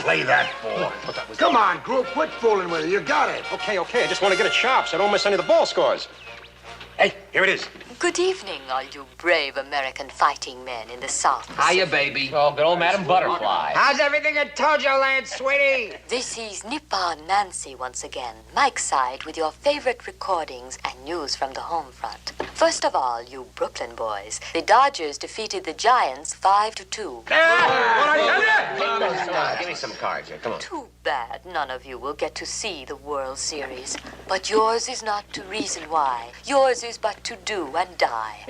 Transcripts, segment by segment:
play that for? Come on, group, quit fooling with it. You got it. Okay. I just want to get it sharp so I don't miss any of the ball scores. Hey, here it is. Good evening, all you brave American fighting men in the South. Hiya, baby. Oh, good old Madam Butterfly. How's everything at Tojo Land, sweetie? This is Nippon Nancy once again, Mike's side with your favorite recordings and news from the home front. First of all, you Brooklyn boys, the Dodgers defeated the Giants 5-2. Give me some cards here, come on. Too bad none of you will get to see the World Series. But yours is not to reason why. Yours is but to do and die.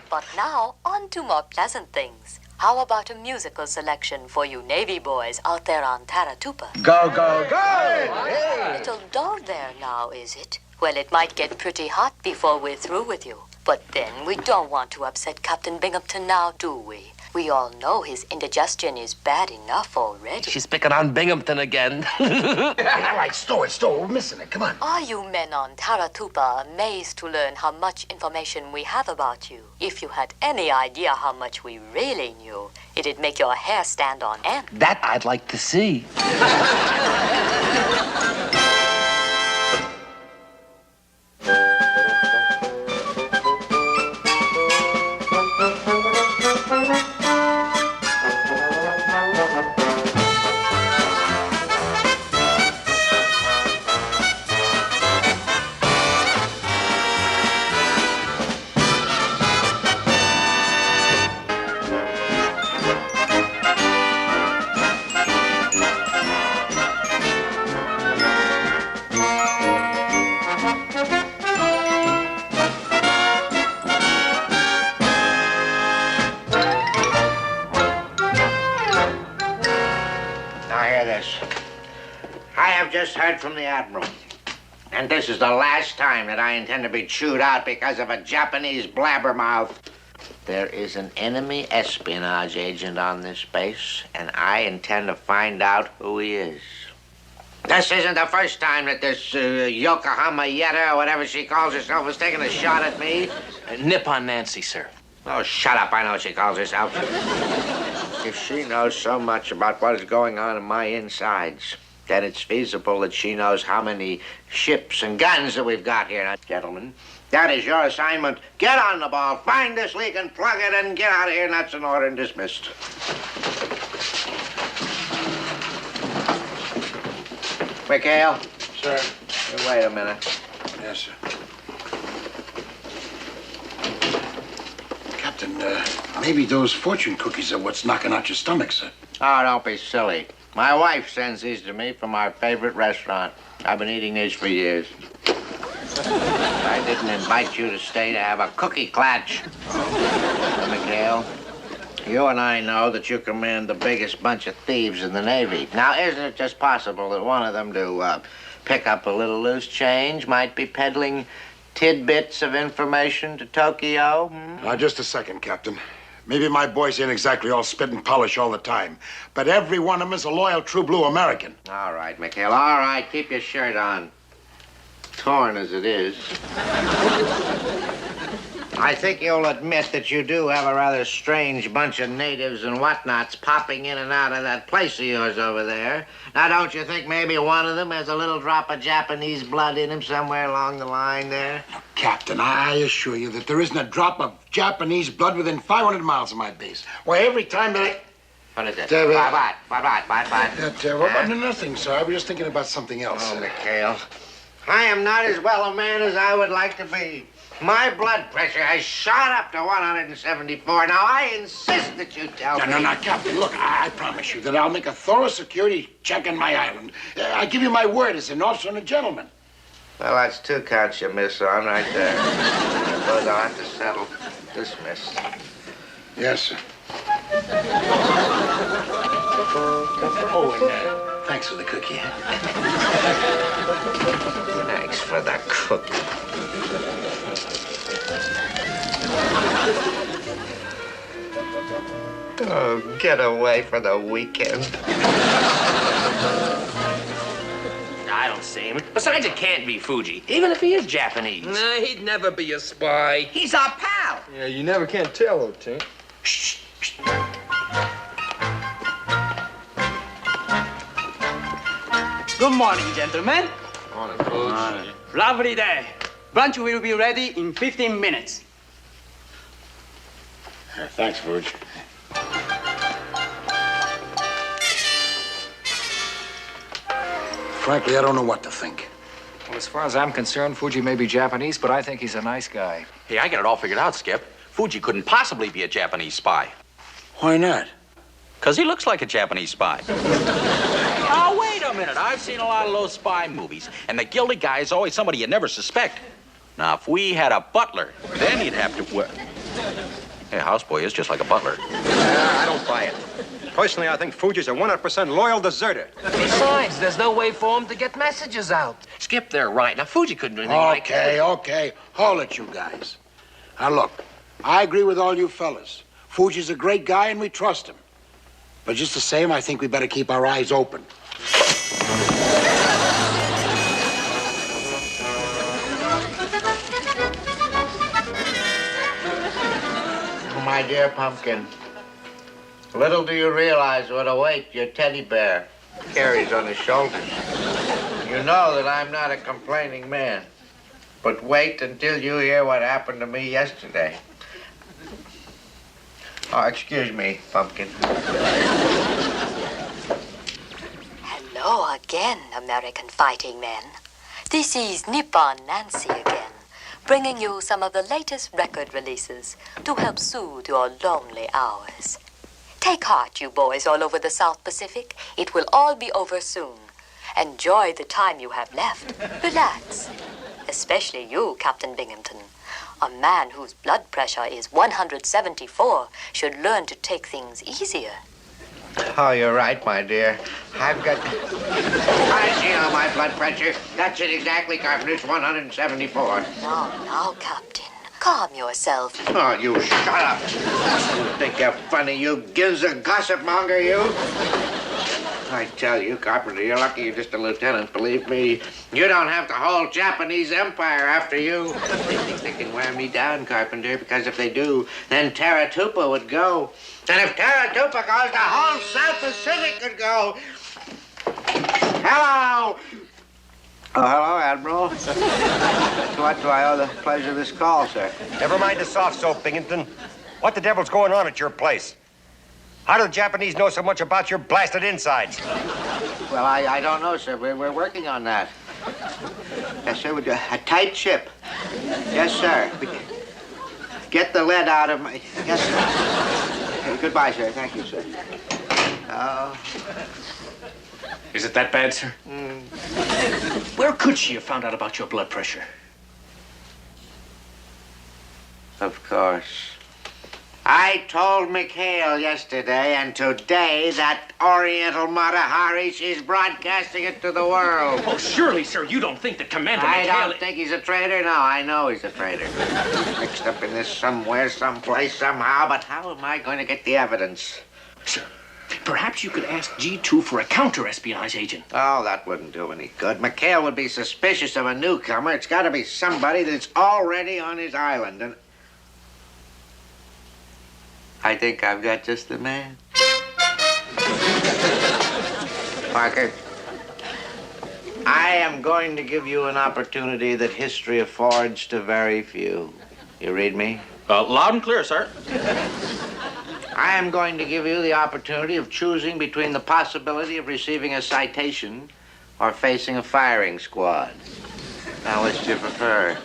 But now, on to more pleasant things. How about a musical selection for you Navy boys out there on Taratupa? Go, go, go! Little dull there now, is it? Well, it might get pretty hot before we're through with you. But then we don't want to upset Captain Binghamton now, do we? We all know his indigestion is bad enough already. She's picking on Binghamton again. All right, stow it. We're missing it. Come on. Are you men on Taratupa amazed to learn how much information we have about you? If you had any idea how much we really knew, it'd make your hair stand on end. That I'd like to see. Heard from the Admiral. And this is the last time that I intend to be chewed out because of a Japanese blabbermouth. There is an enemy espionage agent on this base, and I intend to find out who he is. This isn't the first time that this Yokohama Yetta, or whatever she calls herself, has taken a shot at me. Nippon Nancy, sir. Oh, shut up. I know what she calls herself. If she knows so much about what is going on in my insides, then it's feasible that she knows how many ships and guns that we've got here. Now, gentlemen, that is your assignment. Get on the ball, find this leak and plug it and get out of here, and that's an order and dismissed. Mikhail? Sir. Hey, wait a minute. Yes, sir. Captain, maybe those fortune cookies are what's knocking out your stomach, sir. Oh, don't be silly. My wife sends these to me from our favorite restaurant. I've been eating these for years. I didn't invite you to stay to have a cookie clutch. Mikhail, you and I know that you command the biggest bunch of thieves in the Navy. Now, isn't it just possible that one of them to pick up a little loose change might be peddling tidbits of information to Tokyo? Now, just a second, Captain. Maybe my boys ain't exactly all spit and polish all the time, but every one of them is a loyal, true blue American. All right, Mikhail, all right. Keep your shirt on. Torn as it is. I think you'll admit that you do have a rather strange bunch of natives and whatnots popping in and out of that place of yours over there. Now, don't you think maybe one of them has a little drop of Japanese blood in him somewhere along the line there? Captain, I assure you that there isn't a drop of Japanese blood within 500 miles of my base. Why, every time that I... What is it? What? Huh? Nothing, sir. I was just thinking about something else. Oh, Mikhail, I am not as well a man as I would like to be. My blood pressure has shot up to 174. Now, I insist that you tell me. No, Captain. Look, I promise you that I'll make a thorough security check on my island. I give you my word as an officer and a gentleman. Well, that's 2 counts you miss on right there. Those I'll have to settle. Dismissed. Yes, sir. Oh, and thanks for the cookie. Thanks for the cookie. Oh, get away for the weekend. I don't see him. Besides, it can't be Fuji, even if he is Japanese. Nah, he'd never be a spy. He's our pal. Yeah, you never can tell, Lieutenant. Shh. Good morning, gentlemen. Morning, Fuji. Lovely day. Brunch will be ready in 15 minutes. Thanks, Verge. Frankly, I don't know what to think. Well, as far as I'm concerned, Fuji may be Japanese, but I think he's a nice guy. Hey, I got it all figured out, Skip. Fuji couldn't possibly be a Japanese spy. Why not? Because he looks like a Japanese spy. Oh, wait a minute. I've seen a lot of those spy movies, and the guilty guy is always somebody you never suspect. Now, if we had a butler, then he'd have to... Hey, houseboy is just like a butler. I don't buy it. Personally, I think Fuji's a 100% loyal deserter. Besides, there's no way for him to get messages out. Skip, they're right. Now, Fuji couldn't do anything like that. Okay. Hold it, you guys. Now, look, I agree with all you fellas. Fuji's a great guy, and we trust him. But just the same, I think we better keep our eyes open. My dear Pumpkin, little do you realize what a weight your teddy bear carries on his shoulders. You know that I'm not a complaining man, but wait until you hear what happened to me yesterday. Oh, excuse me, Pumpkin. Hello again, American fighting men. This is Nippon Nancy again, bringing you some of the latest record releases to help soothe your lonely hours. Take heart, you boys all over the South Pacific. It will all be over soon. Enjoy the time you have left. Relax. Especially you, Captain Binghamton. A man whose blood pressure is 174 should learn to take things easier. Oh, you're right, my dear. I've got... I see how my blood pressure. That's it exactly, Carpenter. It's 174. Now, Captain. Calm yourself. Oh, you shut up. You think you're funny, you Ginza gossip monger, you? I tell you, Carpenter, you're lucky you're just a lieutenant, believe me. You don't have the whole Japanese empire after you. They think they can wear me down, Carpenter, because if they do, then Taratupa would go. And if Taratupa goes, the whole South Pacific could go. Hello! Oh, hello, Admiral. To what do I owe the pleasure of this call, sir? Never mind the soft soap, Binghamton. What the devil's going on at your place? How do the Japanese know so much about your blasted insides? Well, I don't know, sir. We're working on that. Yes, sir. A tight ship. Yes, sir. Get the lead out of my... Yes, sir. Goodbye, sir. Thank you, sir. Is it that bad, sir? Where could she have found out about your blood pressure? Of course. I told McHale yesterday, and today that Oriental Matahari, she's broadcasting it to the world. Oh, surely, sir, you don't think that Commander I McHale... don't think he's a traitor. No, I know he's a traitor. Mixed up in this somewhere, someplace, somehow, but how am I going to get the evidence? Sir, perhaps you could ask G2 for a counter-espionage agent. Oh, that wouldn't do any good. McHale would be suspicious of a newcomer. It's got to be somebody that's already on his island, and... I think I've got just the man. Parker, I am going to give you an opportunity that history affords to very few. You read me? Loud and clear, sir. I am going to give you the opportunity of choosing between the possibility of receiving a citation or facing a firing squad. Now, which do you prefer?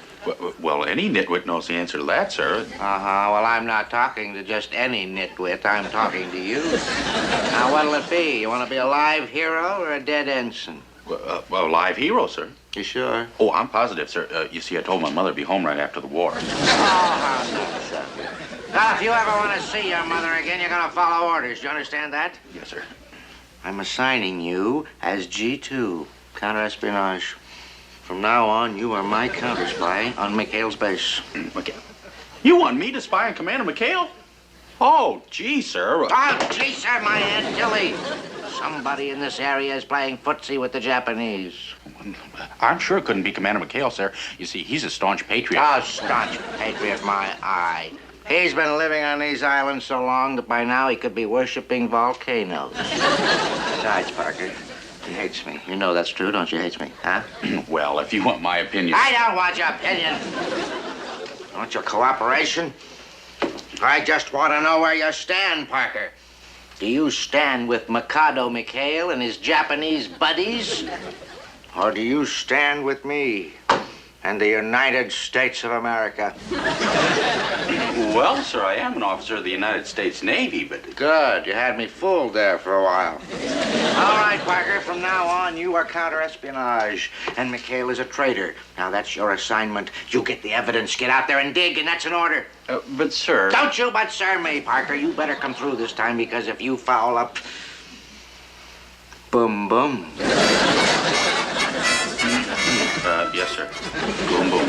Well, any nitwit knows the answer to that, sir. Well, I'm not talking to just any nitwit. I'm talking to you. Now, what'll it be? You want to be a live hero or a dead ensign? Well, live hero, sir. You sure? Oh, I'm positive, sir. You see, I told my mother to be home right after the war. Oh, how nice of you. Now, if you ever want to see your mother again, you're going to follow orders. Do you understand that? Yes, sir. I'm assigning you as G2, counter-espionage. From now on, you are my counter-spy on McHale's base. McHale. You want me to spy on Commander McHale? Oh, gee, sir. Oh, gee, sir, my Aunt Tilly. Somebody in this area is playing footsie with the Japanese. I'm sure it couldn't be Commander McHale, sir. You see, he's a staunch patriot. Oh, staunch patriot, my eye. He's been living on these islands so long that by now he could be worshiping volcanoes. Besides, Parker, He hates me. You know that's true, don't you? He hates me, huh? Well, if you want my opinion. I don't want your opinion. Want your cooperation? I just want to know where you stand, Parker. Do you stand with Mikado Mikhail and his Japanese buddies? Or do you stand with me and the United States of America? Well, sir, I am an officer of the United States Navy, but... Good. You had me fooled there for a while. All right, Parker, from now on, you are counter-espionage, and Mikhail is a traitor. Now, that's your assignment. You get the evidence, get out there and dig, and that's an order. But, sir... Don't you but sir me, Parker. You better come through this time, because if you foul up... Boom, boom. Yes, sir. Boom, boom.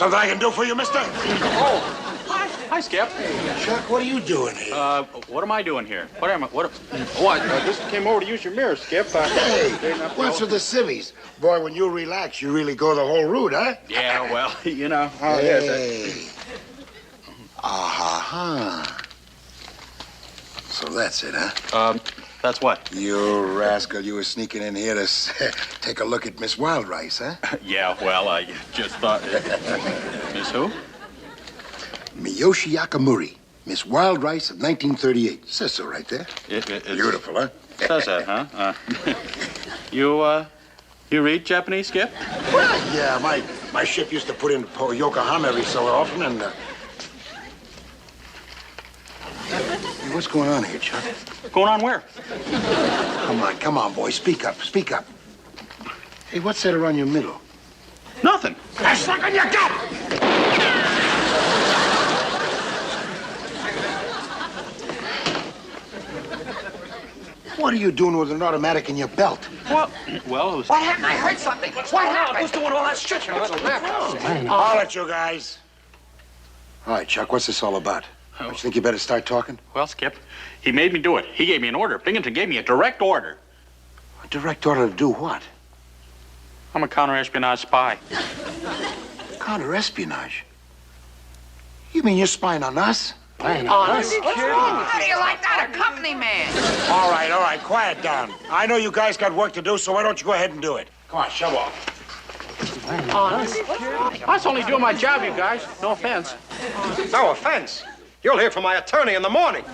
Something I can do for you, mister? Oh, hi, Skip. Hey, Chuck, what are you doing here? What am I doing here? I just came over to use your mirror, Skip. Hey, what's with the civvies? Boy, when you relax, you really go the whole route, huh? Yeah, well, you know how it is. Ah-ha-ha. So that's it, huh? That's what? You rascal, you were sneaking in here to take a look at Miss Wild Rice, huh? Yeah, well, I just thought... Miss who? Miyoshi Yakamuri, Miss Wild Rice of 1938. Says so right there. It's Beautiful, huh? Says that, huh? You read Japanese, Skip? Well, yeah, my ship used to put in Yokohama every so often, and... Hey, what's going on here, Chuck? Going on where? Come on, boy. Speak up. Hey, what's that around your middle? Nothing. I stuck on your gut! What are you doing with an automatic in your belt? Well, it was... What happened? I heard something. What happened? Who's doing all that stretching? I'll let you guys. All right, Chuck, what's this all about? Don't you think you better start talking? Well, Skip, he made me do it. He gave me an order. Binghamton gave me a direct order. A direct order to do what? I'm a counter-espionage spy. Counter-espionage? You mean you're spying on us? Honest? What's wrong? How do you like that? A company man. All right, quiet down. I know you guys got work to do, so why don't you go ahead and do it? Come on, shove off. Honest? I was only doing my job, you guys. No offense. No offense. You'll hear from my attorney in the morning.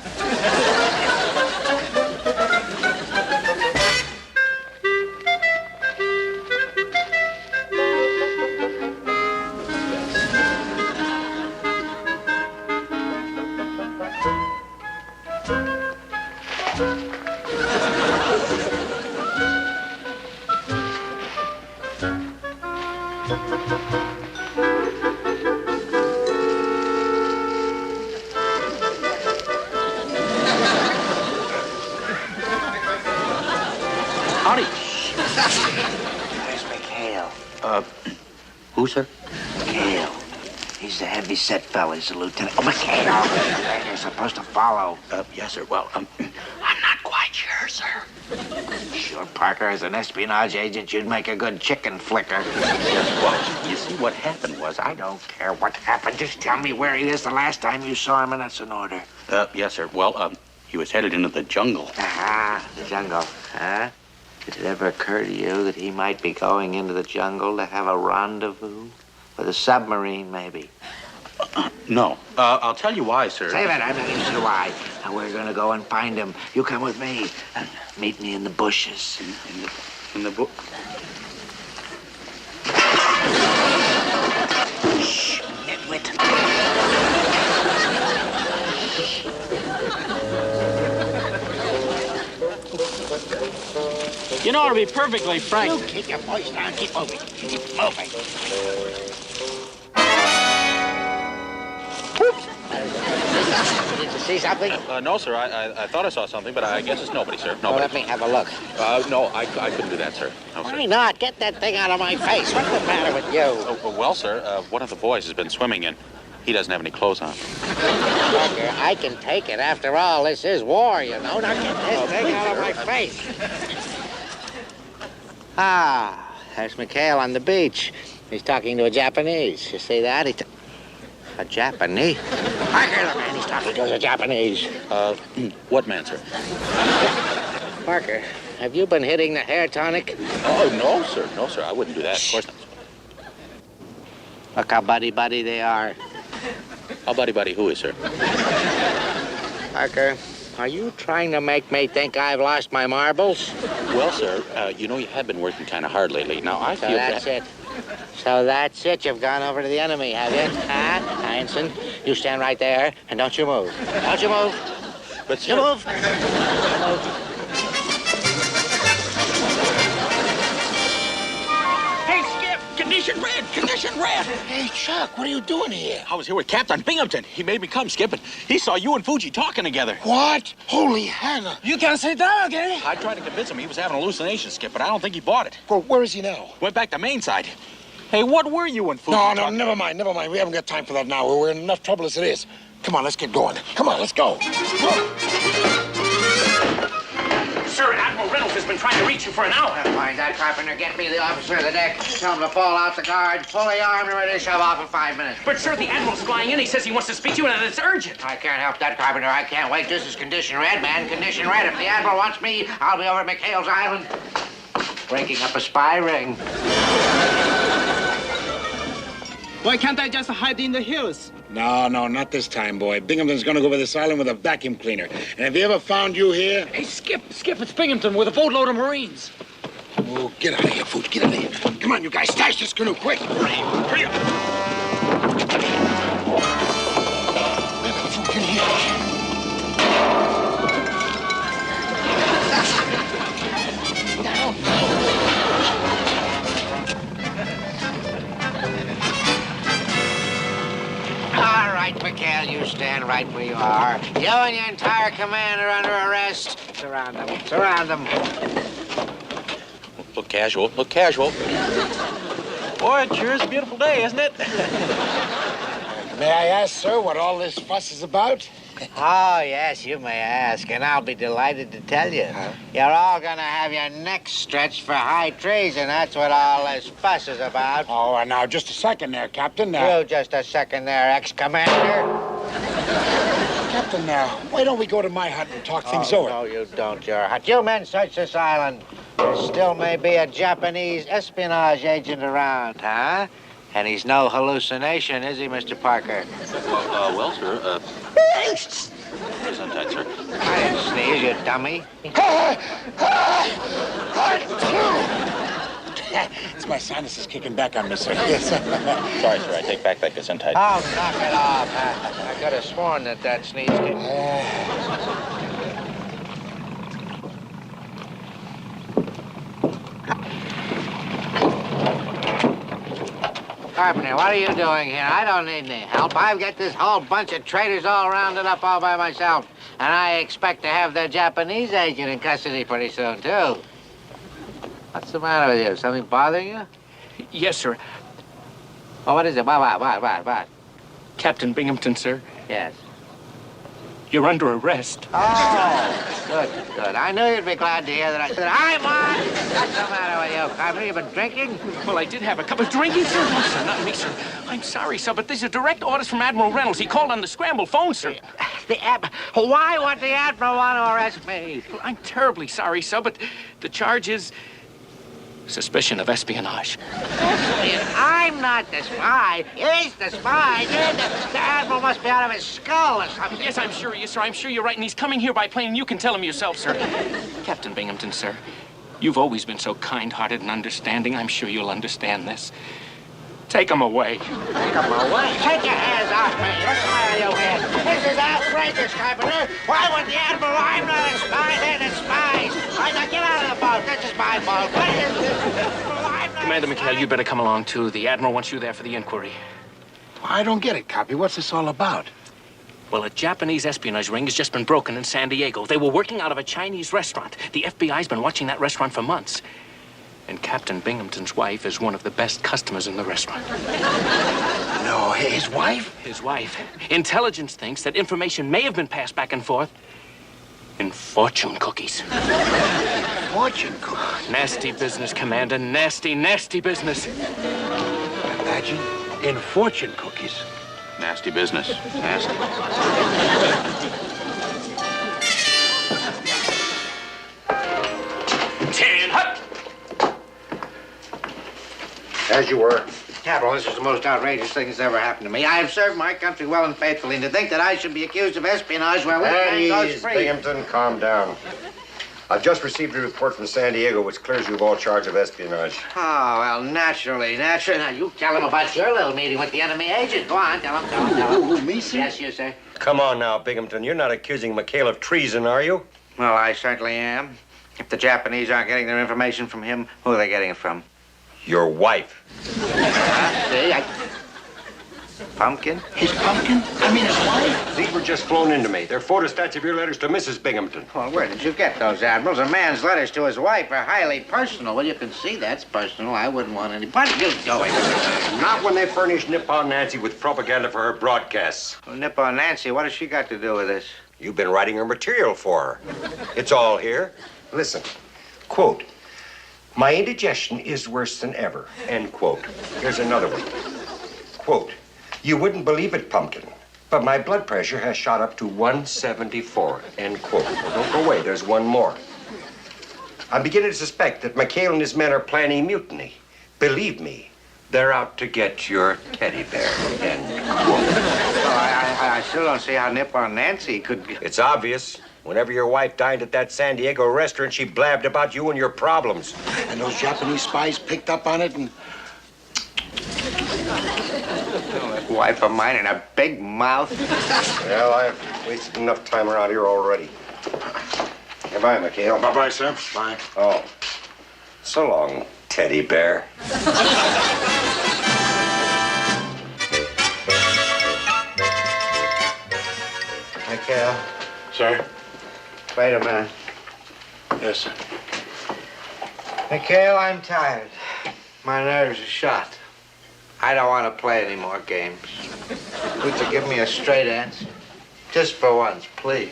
Where's Mikhail? Who, sir? Mikhail. He's the heavy-set fella. He's a lieutenant. Oh, McHale. You're supposed to follow. Yes, sir. Well, I'm not quite sure, sir. Sure, Parker, as an espionage agent, you'd make a good chicken flicker. Yes, well, you see, what happened was I don't care what happened. Just tell me where he is the last time you saw him, and that's an order. Yes, sir. Well, he was headed into the jungle. The jungle, huh? Did it ever occur to you that he might be going into the jungle to have a rendezvous? With a submarine, maybe? No. I'll tell you why, sir. Save it. I'm not interested in why. Now, we're going to go and find him. You come with me. Meet me in the bushes. In the book. Shh, nitwit. You know, to be perfectly frank. You keep your voice down. Keep moving. Keep moving. Did you see something? No, sir. I thought I saw something, but I guess it's nobody, sir. Well, Nobody. let me have a look. No, I couldn't do that, sir. No, sir. Why not? Get that thing out of my face. What's the matter with you? Well, sir, one of the boys has been swimming in. He doesn't have any clothes on. Parker, I can take it. After all, this is war, you know. Now get this thing out of my face. Ah, there's McHale on the beach. He's talking to a Japanese. You see that? A Japanese? Parker, the man he's talking to is a Japanese. What man, sir? Parker, have you been hitting the hair tonic? Oh, no, sir. No, sir. I wouldn't do that. Of course not. Look how buddy-buddy they are. How buddy who is, sir? Parker, are you trying to make me think I've lost my marbles? Well, sir, you know you have been working kind of hard lately. Now, I feel that's it. So that's it. You've gone over to the enemy, have you? Huh? Ensign, you stand right there and don't you move. Don't you move. But, sir... You move. You move. Condition red! Condition red! Hey, Chuck, what are you doing here? I was here with Captain Binghamton. He made me come, Skip, and he saw you and Fuji talking together. What? Holy Hannah. You can sit down again. I tried to convince him he was having a hallucination, Skip, but I don't think he bought it. Well, where is he now? Went back to main side. Hey, what were you and Fuji No, talking? never mind. We haven't got time for that now. We're in enough trouble as it is. Come on, let's get going. Come on, let's go. Sir, Admiral Reynolds has been trying to reach you for an hour. Find that carpenter. Get me the officer of the deck. Tell him to fall out the guard, fully armed and ready to shove off in 5 minutes. But, sir, the Admiral's flying in. He says he wants to speak to you, and it's urgent. I can't help that, Carpenter. I can't wait. This is Condition Red, man. Condition Red. If the Admiral wants me, I'll be over at McHale's Island breaking up a spy ring. Why can't I just hide in the hills? No, not this time, boy. Binghamton's gonna go over this island with a vacuum cleaner. And if he ever found you here... Hey, Skip, it's Binghamton with a boatload of Marines. Oh, get out of here, Food. Get out of here. Come on, you guys. Stash this canoe, quick. Hurry up. Food, get here. All right, McHale, you stand right where you are. You and your entire command are under arrest. Surround them. Surround them. Look casual. Look casual. Boy, it sure is a beautiful day, isn't it? May I ask, sir, what all this fuss is about? Oh, yes, you may ask, and I'll be delighted to tell you. You're all gonna have your necks stretched for high treason. That's what all this fuss is about. Oh, now, just a second there, Captain. You just a second there, ex-commander. Captain, why don't we go to my hut and talk things over? No, you don't, your hut. You men search this island. There still may be a Japanese espionage agent around, huh? And he's no hallucination, is he, Mr. Parker? Well, sir, Gesundheit, sir. I didn't sneeze, you dummy. It's my sinuses kicking back on me, sir. Yes. Sorry, sir, I take back that Gesundheit. Oh, knock it off. I could have sworn that sneeze came. Carpenter, what are you doing here? I don't need any help. I've got this whole bunch of traitors all rounded up all by myself. And I expect to have the Japanese agent in custody pretty soon, too. What's the matter with you? Something bothering you? Yes, sir. Oh, what is it? What? Captain Binghamton, sir, Yes. you're under arrest. Oh, good. I knew you'd be glad to hear that I'm on. What's the matter with you, Carver? You been drinking? Well, I did have a cup of drinking, sir. No, sir, not me, sir. I'm sorry, sir, but these are direct orders from Admiral Reynolds. He called on the scramble phone, sir. Why would the Admiral want to arrest me? Well, I'm terribly sorry, sir, but the charge is suspicion of espionage. I'm not the spy. He's the spy. The Admiral must be out of his skull or something. Yes, I'm sure he is, sir. I'm sure you're right, and he's coming here by plane. You can tell him yourself, sir. Captain Binghamton, sir, you've always been so kind-hearted and understanding. I'm sure you'll understand this. Take him away. Take him away. Take your hands off me. What's the matter with you, man? This is outrageous, Carpenter. Why would the Admiral? I'm not a spy. They're the spies. Now get out of the boat. This is my boat. What is this? Commander McHale, you'd better come along, too. The Admiral wants you there for the inquiry. I don't get it, Copy. What's this all about? Well, a Japanese espionage ring has just been broken in San Diego. They were working out of a Chinese restaurant. The FBI's been watching that restaurant for months. And Captain Binghamton's wife is one of the best customers in the restaurant. No, his wife? His wife. Intelligence thinks that information may have been passed back and forth in fortune cookies. Fortune cookies? Nasty business, Commander. Nasty, nasty business. Imagine, in fortune cookies. Nasty business. Nasty. Ten hut! As you were. Admiral, this is the most outrageous thing that's ever happened to me. I have served my country well and faithfully, and to think that I should be accused of espionage while this man goes Ease, free. Binghamton, calm down. I've just received a report from San Diego which clears you of all charge of espionage. Oh, well, naturally. Now, you tell him about your little meeting with the enemy agent. Go on, tell him. Who, me, sir? Yes, you, sir. Come on now, Binghamton. You're not accusing McHale of treason, are you? Well, I certainly am. If the Japanese aren't getting their information from him, who are they getting it from? Your wife. See, Pumpkin? His pumpkin? I mean, his wife? These were just flown into me. They're photostats of your letters to Mrs. Binghamton. Well, where did you get those, Admirals? A man's letters to his wife are highly personal. Well, you can see that's personal. I wouldn't want any. What are you doing? Not when they furnish Nippon Nancy with propaganda for her broadcasts. Well, Nippon Nancy, what has she got to do with this? You've been writing her material for her. It's all here. Listen. Quote. My indigestion is worse than ever. End quote. Here's another one. Quote. You wouldn't believe it, Pumpkin, but my blood pressure has shot up to 174. End quote. Well, don't go away. There's one more. I'm beginning to suspect that McHale and his men are planning mutiny. Believe me, they're out to get your teddy bear. End quote. Well, I still don't see how Nippon Nancy could... It's obvious. Whenever your wife dined at that San Diego restaurant, she blabbed about you and your problems. And those Japanese spies picked up on it and... Oh, that wife of mine and a big mouth. Well, I've wasted enough time around here already. Goodbye, McHale. Bye-bye, sir. Bye. Oh. So long, teddy bear. McHale, Sir? wait a minute. Yes, sir. McHale, I'm tired. My nerves are shot. I don't want to play any more games. Would you give me a straight answer? Just for once, please.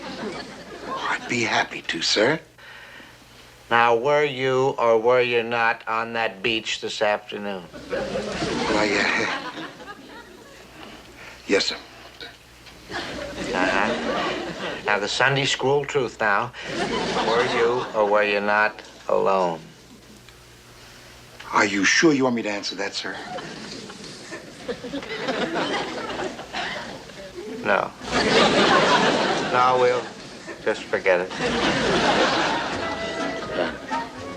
I'd be happy to, sir. Now, were you or were you not on that beach this afternoon? Why, yes, sir. Uh-huh. Now, the Sunday school truth now. Were you or were you not alone? Are you sure you want me to answer that, sir? No. No, we'll just forget it.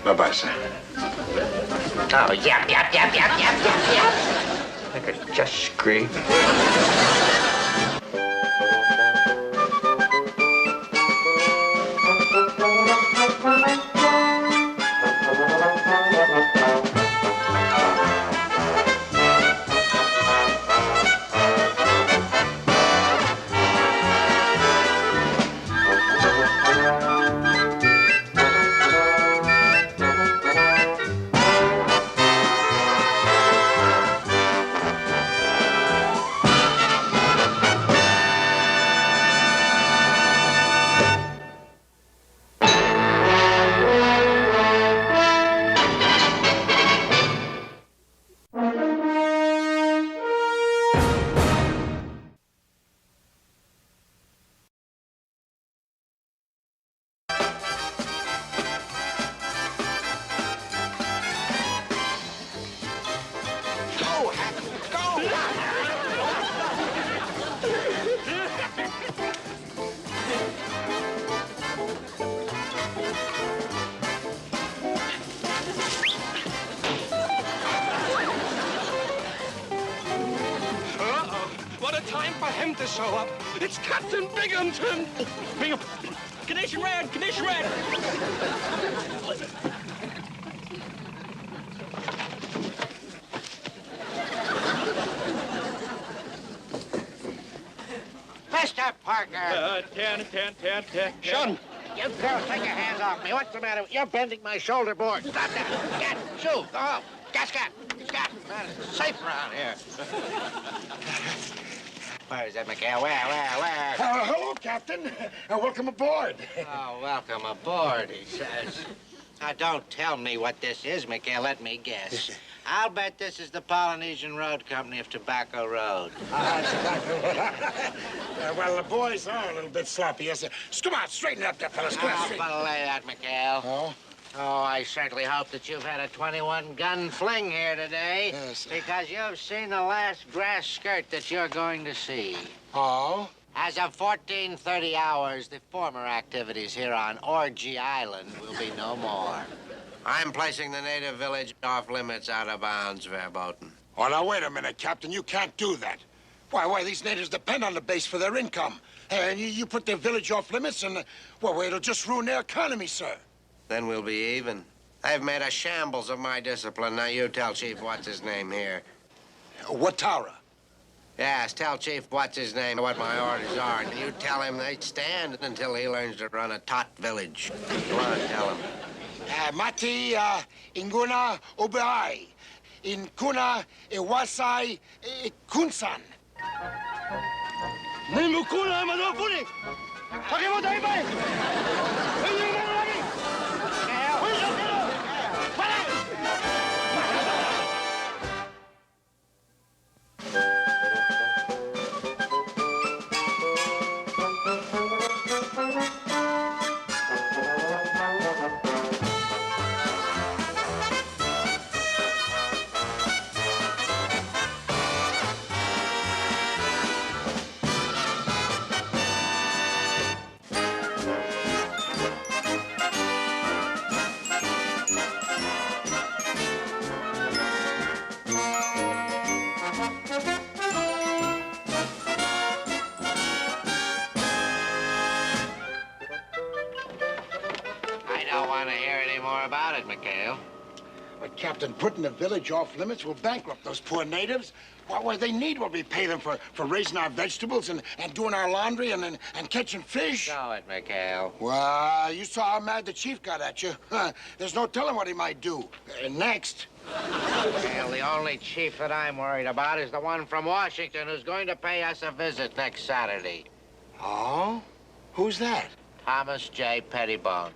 Bye-bye, sir. Oh, yap. I could just scream. time to show up. It's Captain Binghamton. Binghamton. Condition red, condition red. Mr. Parker! 10. Shun! You girls, take your hands off me. What's the matter? You're bending my shoulder board. Stop that. Get, shoo, go home. Gasket. Man, it's safe around here. Where is that, McHale? Where? Hello, Captain. Welcome aboard. Oh, welcome aboard, he says. Now, don't tell me what this is, McHale. Let me guess. I'll bet this is the Polynesian Road Company of Tobacco Road. Well, the boys are a little bit sloppy. Yes, sir. Come on, straighten up there, fellas. Come on, straighten. Belay that, McHale. Oh? Oh, I certainly hope that you've had a 21-gun fling here today. Yes. Because you've seen the last grass skirt that you're going to see. Oh? As of 14:30 hours, the former activities here on Orgy Island will be no more. I'm placing the native village off limits out of bounds, Verboten. Oh, now, wait a minute, Captain. You can't do that. Why, these natives depend on the base for their income. And you put their village off limits and, well, it'll just ruin their economy, sir. Then we'll be even. I've made a shambles of my discipline. Now you tell Chief what's-his-name here. Watara. Yes, tell Chief what's-his-name what my orders are. And you tell him they stand until he learns to run a tot village. Go on, tell him. Mati inguna obai. Inkuna iwasai kunsan. Nimukuna manopuni. Pakemo daibai. About it, McHale. But, Captain, putting the village off limits will bankrupt those poor natives. What they need what we pay them for raising our vegetables and doing our laundry and catching fish. Show it, McHale. Well, you saw how mad the chief got at you. There's no telling what he might do. Next. McHale, the only chief that I'm worried about is the one from Washington who's going to pay us a visit next Saturday. Oh? Who's that? Thomas J. Pettibone.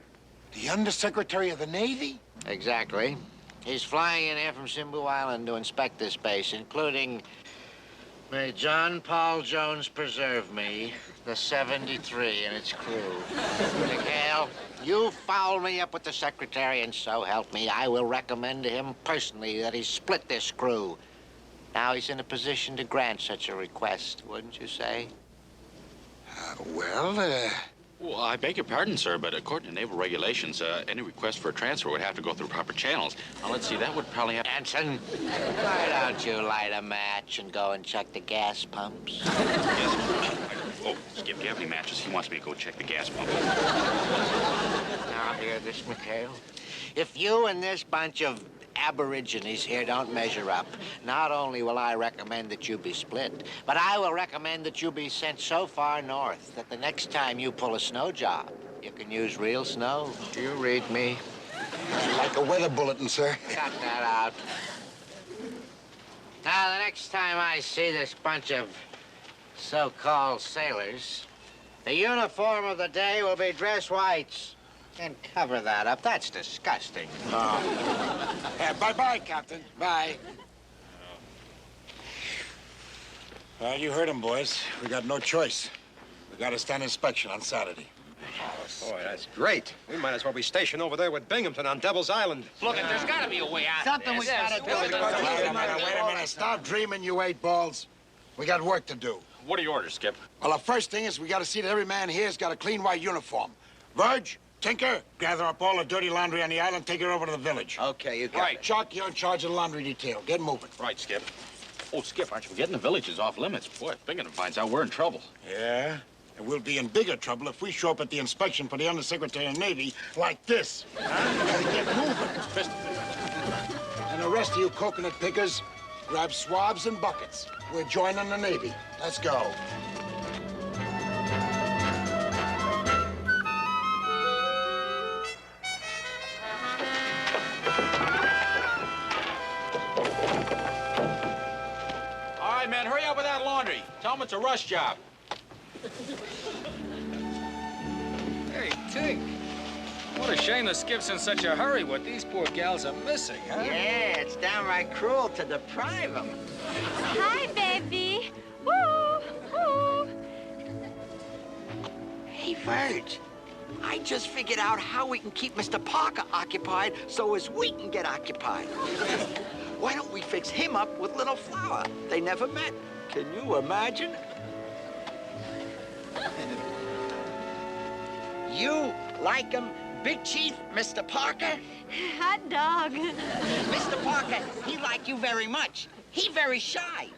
The Undersecretary of the Navy? Exactly. He's flying in here from Simbu Island to inspect this base, including, may John Paul Jones preserve me, the 73 and its crew. McHale, you foul me up with the Secretary, and so help me, I will recommend to him personally that he split this crew. Now he's in a position to grant such a request, wouldn't you say? Well, I beg your pardon, sir, but according to naval regulations, any request for a transfer would have to go through proper channels. Now, let's see, that would probably have... Anson, why don't you light a match and go and check the gas pumps? Yes. Oh, Skip, do you have any matches? He wants me to go check the gas pump. Now, hear this, McHale. If you and this bunch of aborigines here don't measure up, not only will I recommend that you be split, but I will recommend that you be sent so far north that the next time you pull a snow job, you can use real snow. Do you read me? Like a weather bulletin, sir. Cut that out. Now, the next time I see this bunch of so-called sailors, the uniform of the day will be dress whites. And cover that up. That's disgusting. Bye-bye, Captain. Bye. Well, you heard him, boys. We got no choice. We got to stand inspection on Saturday. Boy, that's great. We might as well be stationed over there with Binghamton on Devil's Island. Look, there's got to be a way out. Something we got to do. Wait a minute. Stop dreaming, you eight balls. We got work to do. What are your orders, Skip? Well, the first thing is we got to see that every man here's got a clean white uniform. Verge, Tinker, gather up all the dirty laundry on the island, take it over to the village. Okay, you got Right, Chuck, you're in charge of the laundry detail. Get moving. Right, Skip. Oh, Skip, aren't you forgetting the village is off limits? Boy, if Binghamton finds out, we're in trouble. Yeah? And we'll be in bigger trouble if we show up at the inspection for the Undersecretary of Navy like this. Huh? Gotta get moving. And the rest of you coconut pickers, grab swabs and buckets. We're joining the Navy. Let's go. All right, man, hurry up with that laundry. Tell them it's a rush job. Hey, Tink. What a shame that Skip's in such a hurry. What these poor gals are missing, huh? Yeah, it's downright cruel to deprive them. Hi, baby. Woo! Woo! Hey, Verge. I just figured out how we can keep Mr. Parker occupied so as we can get occupied. Why don't we fix him up with Little Flower? They never met. Can you imagine? You like him, Big Chief, Mr. Parker? Hot dog. Mr. Parker, he like you very much. He very shy.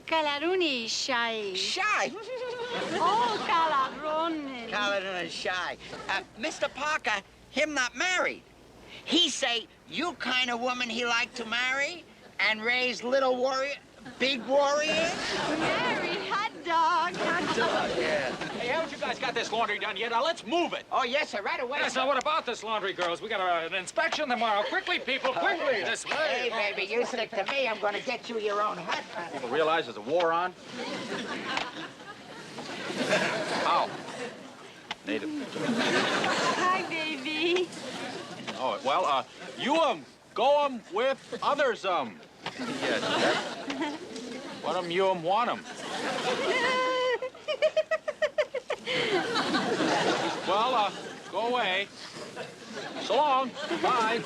Calaruni shy. Shy? Oh, calarone. Caladon is shy. Mr. Parker, him not married. He say you kind of woman he like to marry and raise little warrior, big warriors. Married hot dog. Hot dog, yeah. Hey, haven't you guys got this laundry done yet? Now, let's move it. Oh, yes, sir, right away. Yes, now what about this laundry, girls? We got an inspection tomorrow. Quickly, people, quickly, this way. Hey, baby, you stick to me. I'm going to get you your own hut. People realize there's a war on? How? Native. Hi, baby. Oh, well, you, go, with others, Yes, what you, want 'em. Well, go away. So long. Bye.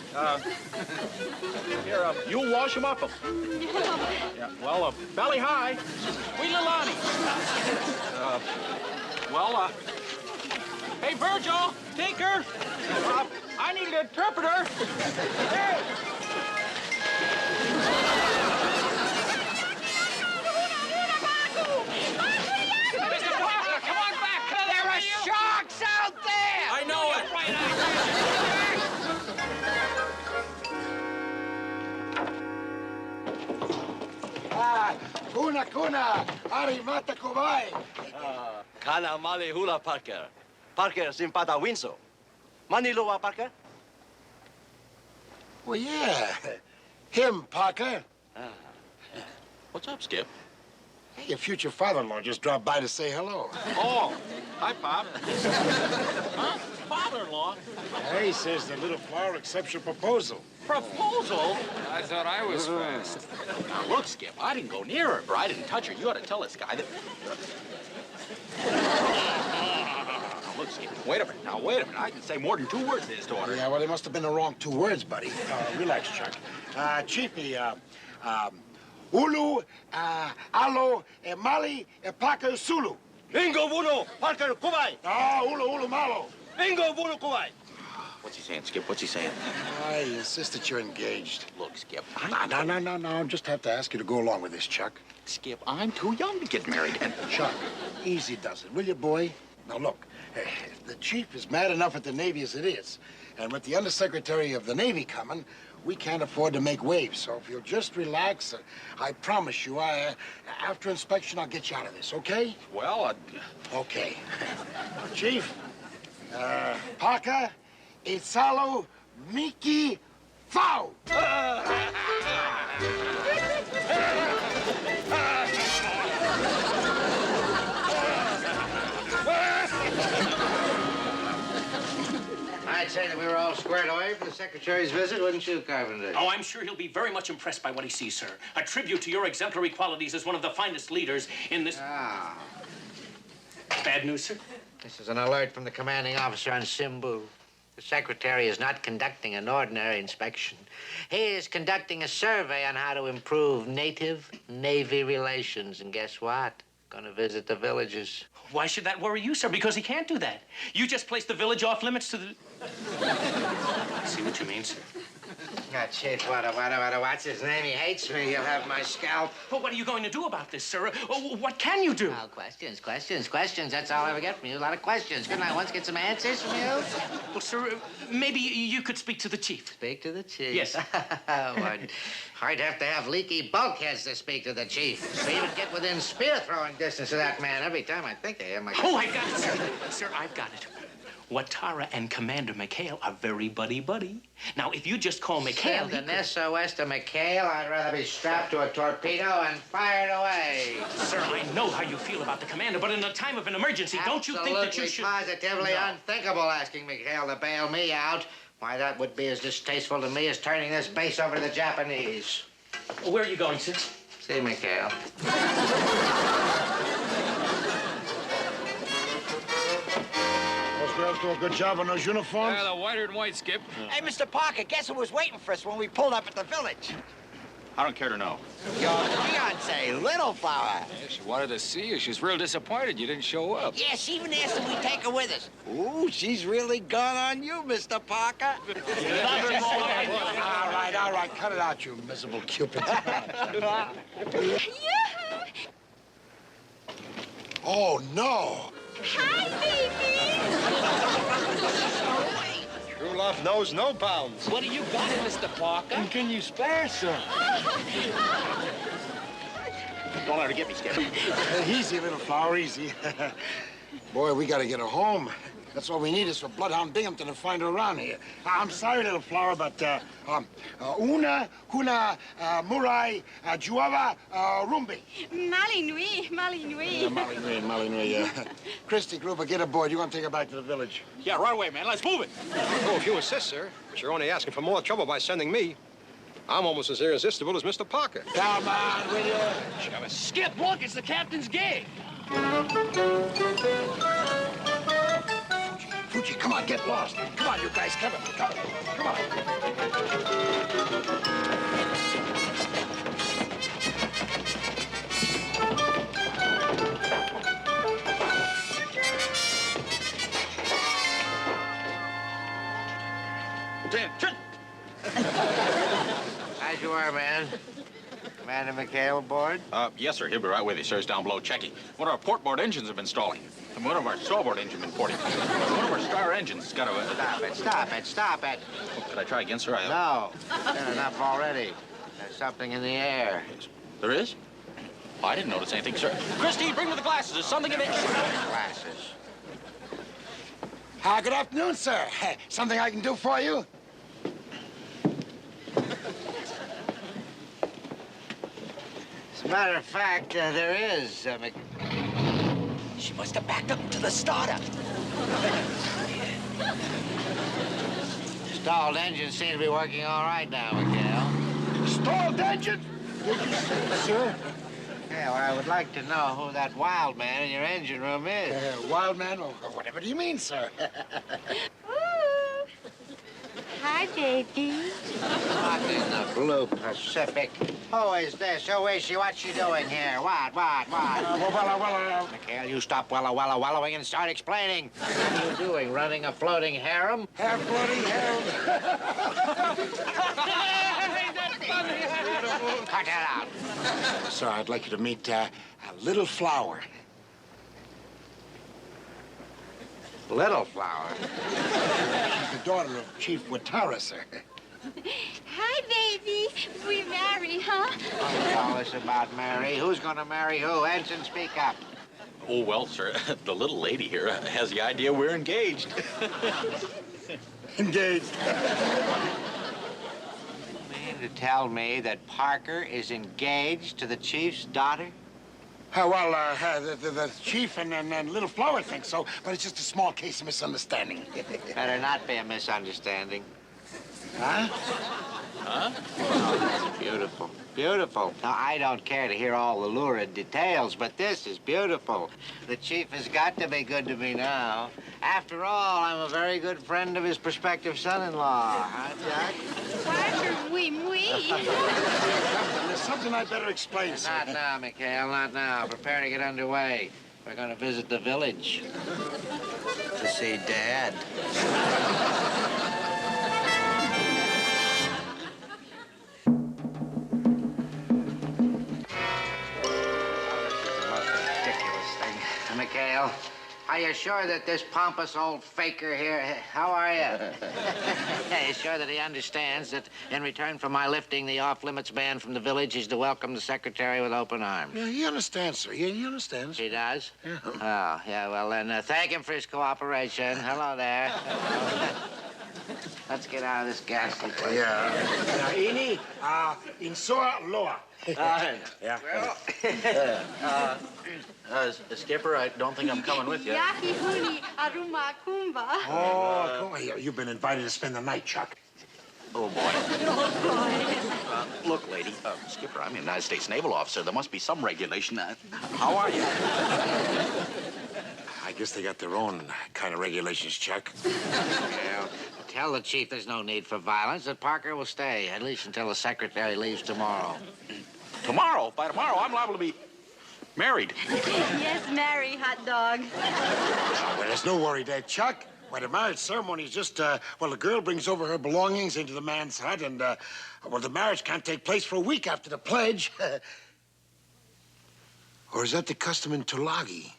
Here, you wash 'em up. Yeah, well, belly high. Sweet little Lonnie. Hey, Virgil, Tinker. I need an interpreter. Hey. Mr. Parker, come on back. There are sharks out there. I know it. Kuna, arimata kubai. Kana male hula Parker. Parker simpata winso. Maniloa Parker? Well, yeah. Him, Parker. What's up, Skip? Hey, your future father-in-law just dropped by to say hello. Oh, hi, Pop. Huh? Father-in-law? He says the Little Flower accepts your proposal. Proposal? I thought I was fast. Now, look, Skip, I didn't go near her, or I didn't touch her. You ought to tell this guy that... Now, look, Skip, wait a minute. Now, wait a minute. I can say more than 2 words to his daughter. Yeah, well, they must have been the wrong 2 words, buddy. Relax, Chuck. Chiefy, Ulu, Alo, Mali, Parker, Sulu. Bingo Vuno, Parker Kubai. Ulu, Malo. Bingo Vuno Kubai. What's he saying, Skip? What's he saying? I insist that you're engaged. Look, Skip, No. I just have to ask you to go along with this, Chuck. Skip, I'm too young to get married. And Chuck, easy does it, will you, boy? Now, look, the chief is mad enough at the Navy as it is. And with the Undersecretary of the Navy coming, we can't afford to make waves. So if you'll just relax, I promise you, after inspection, I'll get you out of this, okay? well, Okay. Chief, Parker, Isalo, Miki, Fau! I'd say that we were all squared away for the Secretary's visit, wouldn't you, Carpenter? Oh, I'm sure he'll be very much impressed by what he sees, sir. A tribute to your exemplary qualities as one of the finest leaders in this... Ah. Bad news, sir? This is an alert from the commanding officer on Simbu. The Secretary is not conducting an ordinary inspection. He is conducting a survey on how to improve native-Navy relations. And guess what? Gonna visit the villages. Why should that worry you, sir? Because he can't do that. You just placed the village off limits to the... I see what you mean, sir. Chief, what's his name? He hates me. He'll have my scalp. Well, what are you going to do about this, sir? What can you do? Oh, questions. That's all I ever get from you. A lot of questions. Couldn't I once get some answers from you? Well, sir, maybe you could speak to the chief. Speak to the chief? Yes. I'd have to have leaky bulkheads to speak to the chief. To even get within spear-throwing distance of that man. Every time I think of him, Oh, I've got it, sir. Sir, I've got it. Watara and Commander McHale are very buddy-buddy. Now, if you just call McHale... Send an SOS to McHale. I'd rather be strapped to a torpedo and fired away. Sir, I know how you feel about the commander, but in a time of an emergency, don't you think that you should... Positively unthinkable asking McHale to bail me out. Why, that would be as distasteful to me as turning this base over to the Japanese. Where are you going, sir? See McHale. Those girls do a good job on those uniforms. Yeah, the whiter than white, Skip. Hey, Mr. Parker, guess who was waiting for us when we pulled up at the village? I don't care to know. Your fiance, Little Flower. Yeah, she wanted to see you. She's real disappointed you didn't show up. Yeah, she even asked if we take her with us. Ooh, she's really gone on you, Mr. Parker. All right, cut it out, you miserable Cupid. Oh, no. Hi, baby. True love knows no bounds. What do you got, Mr. Parker? And can you spare some? Don't let her get me, Skip. Easy, Little Flower, easy. Boy, we gotta get her home. That's all we need is for Bloodhound Binghamton to find her around here. I'm sorry, Little Flower, but una, huna, murai, juava, rumbi. Malinui. Malinui. Christy, Gruber, get aboard. You want to take her back to the village? Yeah, right away, man. Let's move it. Oh, if you insist, sir. But you're only asking for more trouble by sending me. I'm almost as irresistible as Mr. Parker. Come on, will you? Skip, look, it's the captain's gig. Fuji, come on, get lost. Come on, you guys, come on. As you are, man. Commander McHale aboard? Yes, sir. He'll be right with you, sir. He's down below checking. One of our portboard engines have been stalling. And one of our starboard engine been porting. One of our star engines has got a... Stop it. Could I try again, sir? No. There's enough already. There's something in the air. There is? Oh, I didn't notice anything, sir. Christy, bring me the glasses. There's something in the... Glasses. Good afternoon, sir. Something I can do for you? As a matter of fact, there is. She must have backed up into the starter. Stalled engines seem to be working all right now, McHale. Stalled engine? Did you say, sir? Yeah, well, I would like to know who that wild man in your engine room is. Wild man? Or whatever do you mean, sir? Ooh. Hi, baby. What in the blue Pacific? Who is this? Who is she? What's she doing here? What? McHale, you stop wallowing and start explaining. What are you doing? Running a floating harem? Half-floating harem. Cut that out. Sir, I'd like you to meet a Little Flower. Little Flower? She's the daughter of Chief Watara, sir. Hi, baby. We married, huh? What's all this about Mary? Who's going to marry who? Ensign, speak up. Oh, well, sir, the little lady here has the idea we're engaged. Engaged. You mean to tell me that Parker is engaged to the chief's daughter? The chief and Little Flower think so, but it's just a small case of misunderstanding. Better not be a misunderstanding. Huh? Huh? Oh, that's beautiful. Beautiful. Now, I don't care to hear all the lurid details, but this is beautiful. The chief has got to be good to me now. After all, I'm a very good friend of his prospective son-in-law. Huh, Jack? Parker, oui. There's something I better explain, sir. Not now, McHale, not now. Prepare to get underway. We're going to visit the village. To see Dad. Well, are you sure that this pompous old faker here, how are you? Are you sure that he understands that in return for my lifting the off-limits ban from the village, he's to welcome the secretary with open arms? Yeah, he understands, sir. Yeah, he understands. He does? Yeah. Oh, yeah, well, then thank him for his cooperation. Hello there. Let's get out of this ghastly place. Yeah. Ini? Insoa Loa. Yeah. Skipper, I don't think I'm coming with you. Yaki huni aruma kumba. Oh, come here. You've been invited to spend the night, Chuck. Oh, boy. Look, lady, Skipper, I'm a United States naval officer. There must be some regulation. How are you? I guess they got their own kind of regulations, Chuck. Well, tell the chief there's no need for violence, that Parker will stay, at least until the secretary leaves tomorrow. Tomorrow? By tomorrow, I'm liable to be married. Yes, Mary, hot dog. Well, there's no worry there, Chuck. Well, the marriage ceremony is just, the girl brings over her belongings into the man's hut, and, the marriage can't take place for a week after the pledge. Or is that the custom in Tulagi?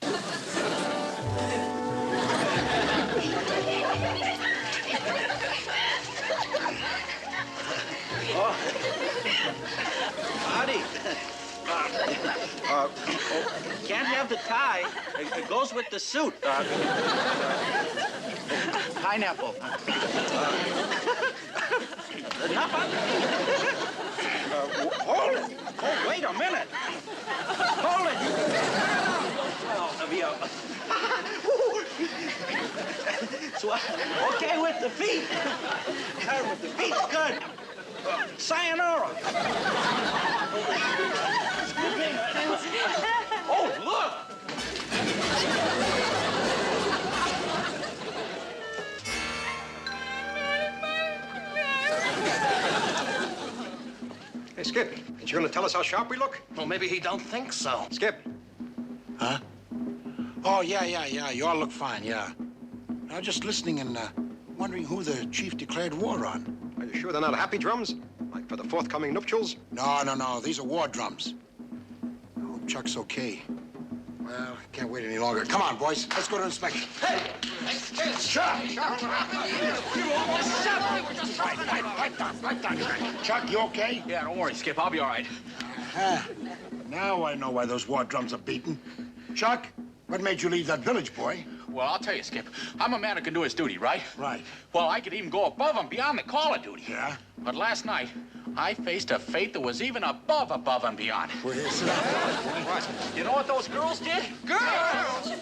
Howdy. Can't have the tie. It goes with the suit. Pineapple. Enough of hold it. Oh, wait a minute. Hold it. So, okay with the feet. With the feet, good. Sayonara. Oh, look. Hey, Skip, ain't you gonna tell us how sharp we look? Well, maybe he don't think so. Skip. Huh? Oh, yeah. You all look fine, yeah. I was just listening and wondering who the chief declared war on. Are you sure they're not happy drums? Like for the forthcoming nuptials? No. These are war drums. I hope Chuck's okay. Well, I can't wait any longer. Come on, boys. Let's go to inspection. Hey! Chuck! Right down. Chuck, you okay? Yeah, don't worry, Skip. I'll be all right. Now I know why those war drums are beaten. Chuck, what made you leave that village, boy? Well, I'll tell you, Skip. I'm a man who can do his duty, right? Right. Well, I could even go above and beyond the call of duty. Yeah? But last night, I faced a fate that was even above and beyond. What? You know what those girls did? Girls!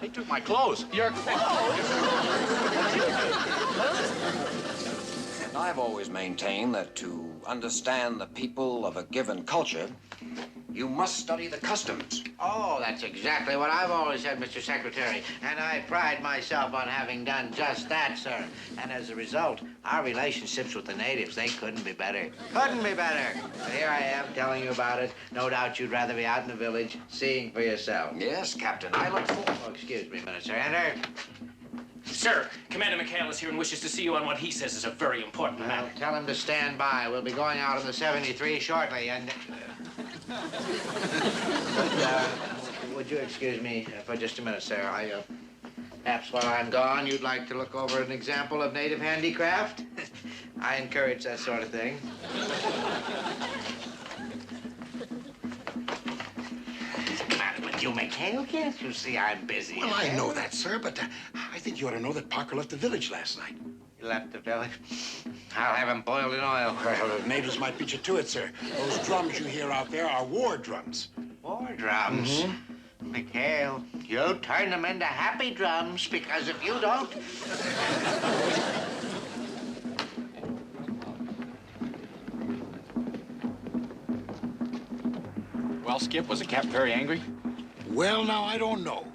They took my clothes. Your clothes? I've always maintained that to understand the people of a given culture, you must study the customs. Oh, that's exactly what I've always said, Mr. Secretary. And I pride myself on having done just that, sir. And as a result, our relationships with the natives, they couldn't be better. Couldn't be better. So here I am telling you about it. No doubt you'd rather be out in the village, seeing for yourself. Yes, Captain. I look forward. Oh, excuse me a minute, sir. Enter. Sir, Commander McHale is here and wishes to see you on what he says is a very important matter. Tell him to stand by. We'll be going out on the 73 shortly, and... would you excuse me for just a minute, sir? Perhaps while I'm gone, you'd like to look over an example of native handicraft? I encourage that sort of thing. You McHale, can't you see I'm busy? Well, I know that, sir, but I think you ought to know that Parker left the village last night. He left the village? I'll have him boiled in oil. Well, the natives might beat you to it, sir. Those drums you hear out there are war drums. War drums? Mm-hmm. McHale, you turn them into happy drums, because if you don't... Well, Skip, was the captain very angry? Well, now, I don't know.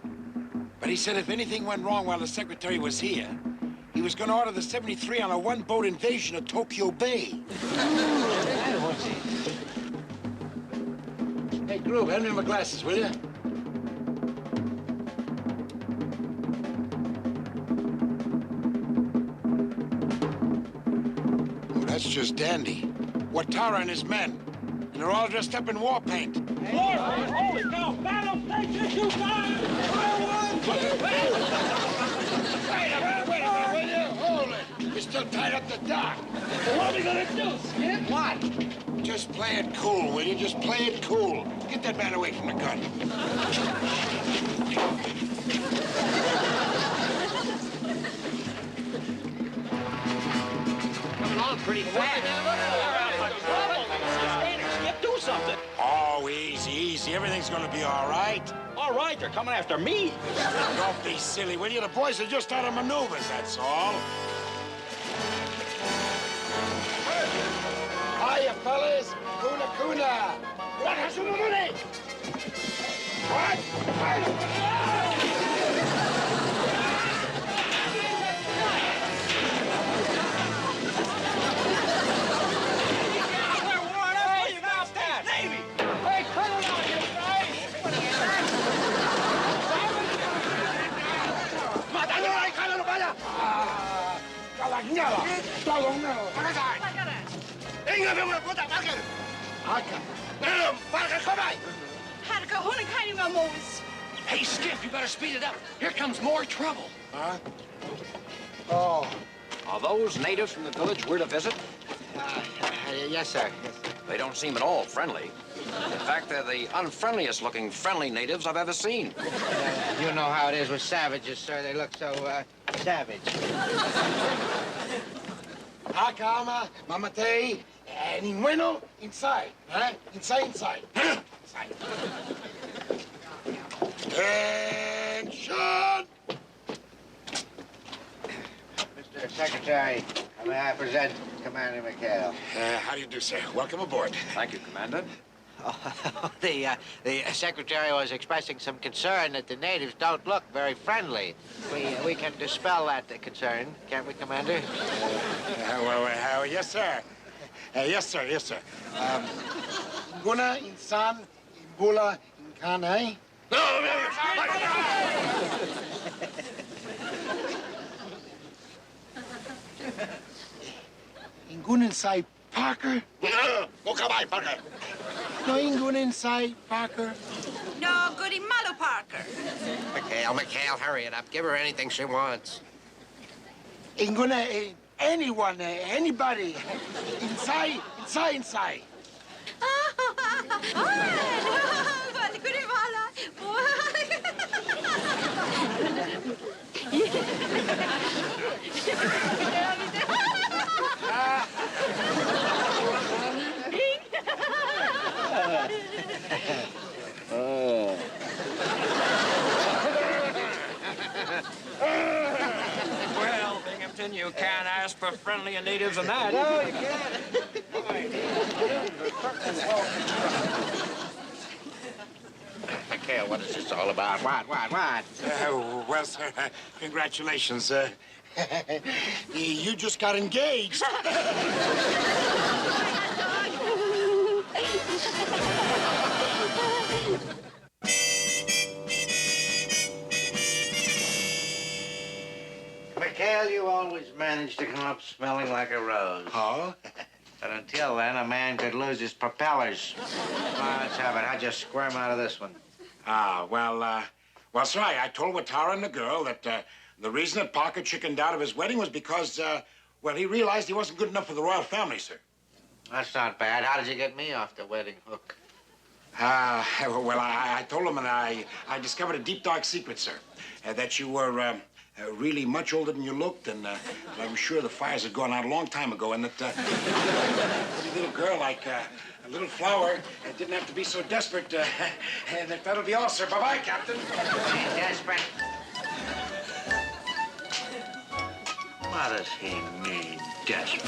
But he said if anything went wrong while the secretary was here, he was going to order the 73 on a one-boat invasion of Tokyo Bay. Hey, Groove, hand me my glasses, will you? Oh, that's just dandy. Watara and his men. And they're all dressed up in war paint. War paint? Holy cow! Battle station 2-5! Wait a minute, will you? Hold it. We're still tied up the dock. Well, what are we gonna do, Skip? What? Just play it cool, will you? Just play it cool. Get that man away from the gun. Coming on pretty fast. Skip, do something. Oh, easy, easy. Everything's gonna be all right. All right, they're coming after me. Don't be silly, will you? The boys are just out of maneuvers, that's all. Hiya, fellas. Kuna kuna. What has you money? What? Hey, Skip, you better speed it up. Here comes more trouble. Huh? Oh. Are those natives from the village we're to visit? Yes, sir. They don't seem at all friendly. In fact, they're the unfriendliest looking friendly natives I've ever seen. You know how it is with savages, sir. They look so, savage. Akama, mamate, ningueno, inside. Huh? Inside. Inside. Attention! Mr. Secretary, may I present Commander McHale? How do you do, sir? Welcome aboard. Thank you, Commander. The secretary was expressing some concern that the natives don't look very friendly. We can dispel that concern, can't we, Commander? Yes, sir. Yes, sir. Guna, insan, imbula, inkanay. Ingun inside Parker? Go kabay, Parker. No ingun inside Parker. No, goody malo, Parker. Mikhail, hurry it up. Give her anything she wants. Inguna, anyone, anybody. Inside. Goody mala. Well, Binghamton, you can't ask for friendlier natives than that. No, you can't. Mikhail, what is this all about? What? Well, sir, congratulations. You just got engaged. Mikhail, you always manage to come up smelling like a rose. Oh? But until then, a man could lose his propellers. Well, let's have it. How'd you squirm out of this one? Well, sir, I told Watara and the girl that the reason that Parker chickened out of his wedding was because, he realized he wasn't good enough for the royal family, sir. That's not bad. How did you get me off the wedding hook? I told him, and I discovered a deep, dark secret, sir. That you were really much older than you looked, and I'm sure the fires had gone out a long time ago, and that a pretty little girl like a little flower didn't have to be so desperate. And that'll be all, sir. Bye-bye, Captain. Desperate. What does he mean, desperate?